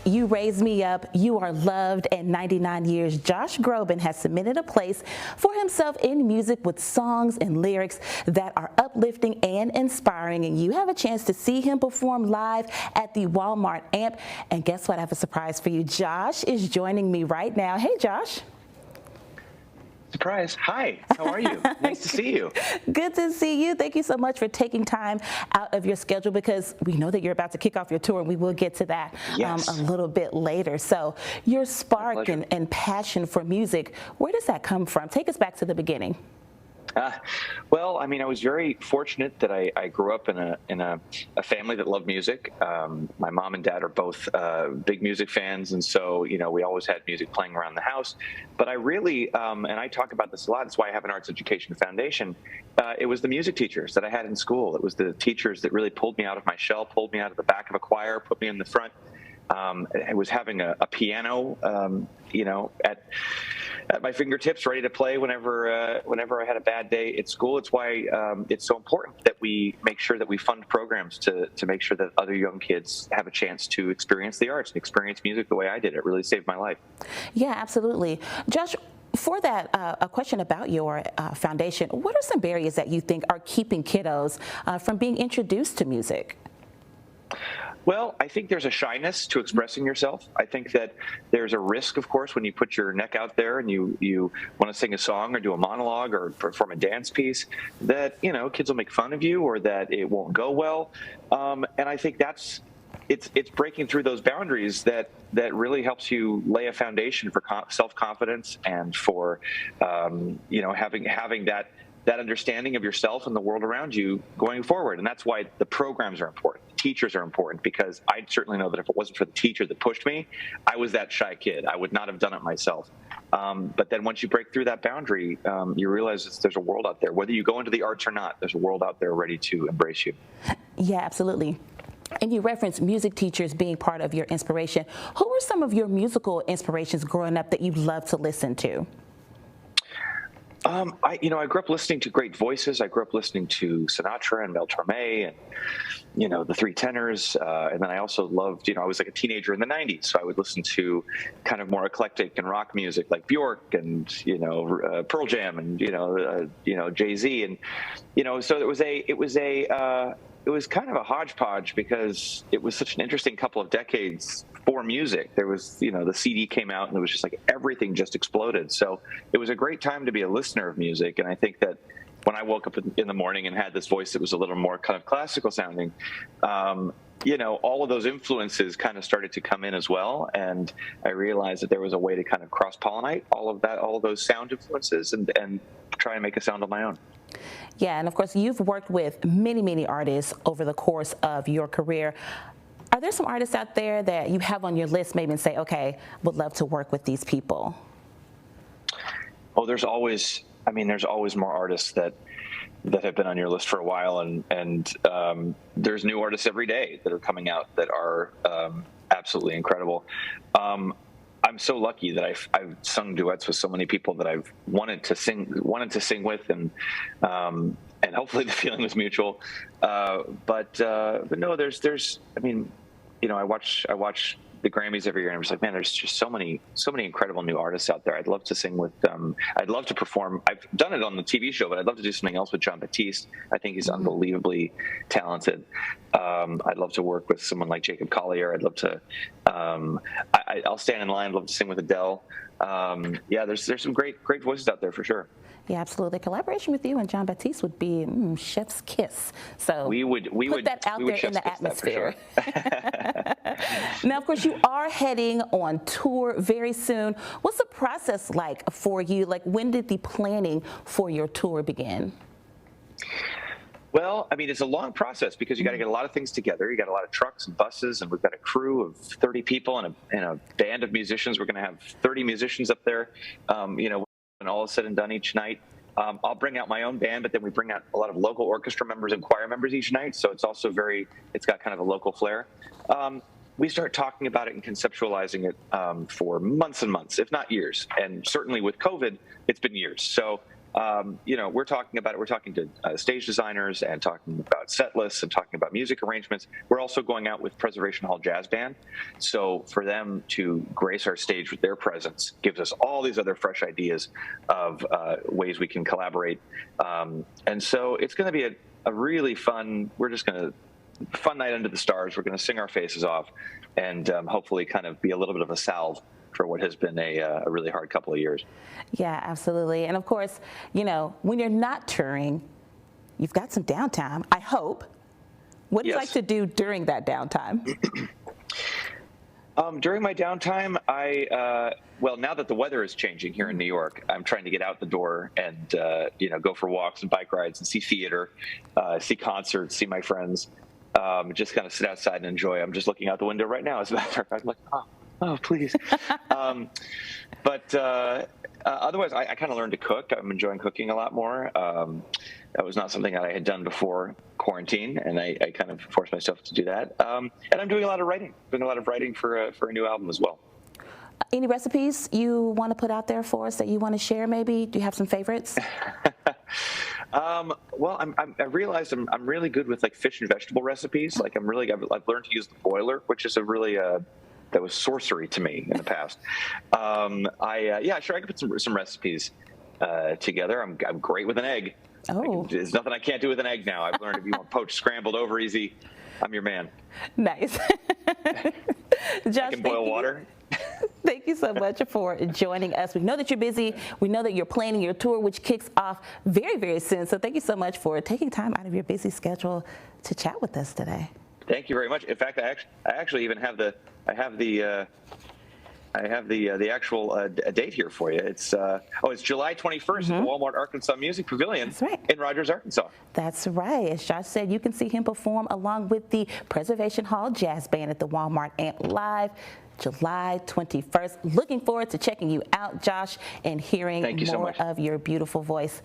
You Raised Me Up, You Are Loved, and 99 Years, Josh Groban has submitted a place for himself in music with songs and lyrics that are uplifting and inspiring. And you have a chance to see him perform live at the Walmart Amp. And guess what? I have a surprise for you. Josh is joining me right now. Hey, Josh. Surprise. Hi, how are you? Nice to see you. Good to see you. Thank you so much for taking time out of your schedule, because we know that you're about to kick off your tour, and we will get to that Yes. a little bit later. So your spark and passion for music, where does that come from? Take us back to the beginning. Well, I mean, I was very fortunate that I grew up in a family that loved music. My mom and dad are both big music fans, and so we always had music playing around the house. But I really, and I talk about this a lot, that's why I have an arts education foundation. It was the music teachers that I had in school. It was the teachers that really pulled me out of my shell, pulled me out of the back of a choir, put me in the front. I was having a piano, at my fingertips, ready to play whenever I had a bad day at school. It's why it's so important that we make sure that we fund programs to make sure that other young kids have a chance to experience the arts and experience music the way I did. It really saved my life. Yeah, absolutely. Josh, for that, a question about your foundation. What are some barriers that you think are keeping kiddos from being introduced to music? Well, I think there's a shyness to expressing yourself. I think that there's a risk, of course, when you put your neck out there and you want to sing a song or do a monologue or perform a dance piece, that kids will make fun of you or that it won't go well. And I think it's breaking through those boundaries that really helps you lay a foundation for self-confidence and for having that understanding of yourself and the world around you going forward. And that's why the programs are important. The teachers are important, because I certainly know that if it wasn't for the teacher that pushed me, I was that shy kid. I would not have done it myself. But then once you break through that boundary, you realize there's a world out there. Whether you go into the arts or not, there's a world out there ready to embrace you. Yeah, absolutely. And you referenced music teachers being part of your inspiration. Who were some of your musical inspirations growing up that you loved to listen to? I grew up listening to great voices. I grew up listening to Sinatra and Mel Torme and, the Three Tenors. And then I also loved, I was like a teenager in the 90s. So I would listen to kind of more eclectic and rock music like Bjork and, Pearl Jam and, Jay-Z. And, so it was kind of a hodgepodge, because it was such an interesting couple of decades for music. There was, the CD came out and it was just like everything just exploded. So it was a great time to be a listener of music. And I think that when I woke up in the morning and had this voice that was a little more kind of classical sounding, all of those influences kind of started to come in as well. And I realized that there was a way to kind of cross-pollinate all of those sound influences and try and make a sound on my own. Yeah, and of course, you've worked with many, many artists over the course of your career. Are there some artists out there that you have on your list maybe and say, okay, would love to work with these people? Oh, there's always more artists that have been on your list for a while, and there's new artists every day that are coming out that are absolutely incredible. I'm so lucky that I've sung duets with so many people that I've wanted to sing with, and hopefully the feeling was mutual. But no, I watch the Grammys every year, and I'm just like, man, there's just so many incredible new artists out there. I'd love to sing with them. I'd love to perform. I've done it on the TV show, but I'd love to do something else with Jon Batiste. I think he's unbelievably talented. I'd love to work with someone like Jacob Collier. I'd love to. I'll stand in line. I'd love to sing with Adele. Yeah, there's some great voices out there for sure. Yeah, absolutely. Collaboration with you and Jon Batiste would be chef's kiss. So we would put that out there in the atmosphere. Sure. Now, of course, you are heading on tour very soon. What's the process like for you? Like, when did the planning for your tour begin? Well, it's a long process, because you got to get a lot of things together. You got a lot of trucks and buses, and we've got a crew of 30 people and a band of musicians. We're going to have 30 musicians up there. When all is said and done each night, I'll bring out my own band, but then we bring out a lot of local orchestra members and choir members each night. So it's also it's got kind of a local flair. We start talking about it and conceptualizing it for months and months, if not years. And certainly with COVID, it's been years. So we're talking about it. We're talking to stage designers and talking about set lists and talking about music arrangements. We're also going out with Preservation Hall Jazz Band. So for them to grace our stage with their presence gives us all these other fresh ideas of ways we can collaborate. And so it's going to be a really fun, fun night under the stars. We're going to sing our faces off and hopefully kind of be a little bit of a salve for what has been a really hard couple of years. Yeah, absolutely. And of course, when you're not touring, you've got some downtime, I hope. What do you like to do during that downtime? During my downtime, now that the weather is changing here in New York, I'm trying to get out the door and, go for walks and bike rides and see theater, see concerts, see my friends, just kind of sit outside and enjoy. I'm just looking out the window right now. As a matter of fact, I'm like, oh, please. But otherwise, I kind of learned to cook. I'm enjoying cooking a lot more. That was not something that I had done before quarantine, and I kind of forced myself to do that. And I'm doing a lot of writing. Doing a lot of writing for a new album as well. Any recipes you want to put out there for us that you want to share? Maybe do you have some favorites? I realized I'm really good with like fish and vegetable recipes. Like I've learned to use the boiler, which is a really that was sorcery to me in the past. I could put some recipes together. I'm great with an egg. Oh, there's nothing I can't do with an egg now. I've learned if you want poached, scrambled, over easy, I'm your man. Nice. Josh, I can boil water. Thank you so much for joining us. We know that you're busy. We know that you're planning your tour, which kicks off very, very soon. So thank you so much for taking time out of your busy schedule to chat with us today. Thank you very much. In fact, I actually even have the actual date here for you. It's July 21st at the Walmart Arkansas Music Pavilion. That's right. In Rogers, Arkansas. That's right. As Josh said, you can see him perform along with the Preservation Hall Jazz Band at the Walmart Amp Live, July 21st. Looking forward to checking you out, Josh, and hearing more of your beautiful voice.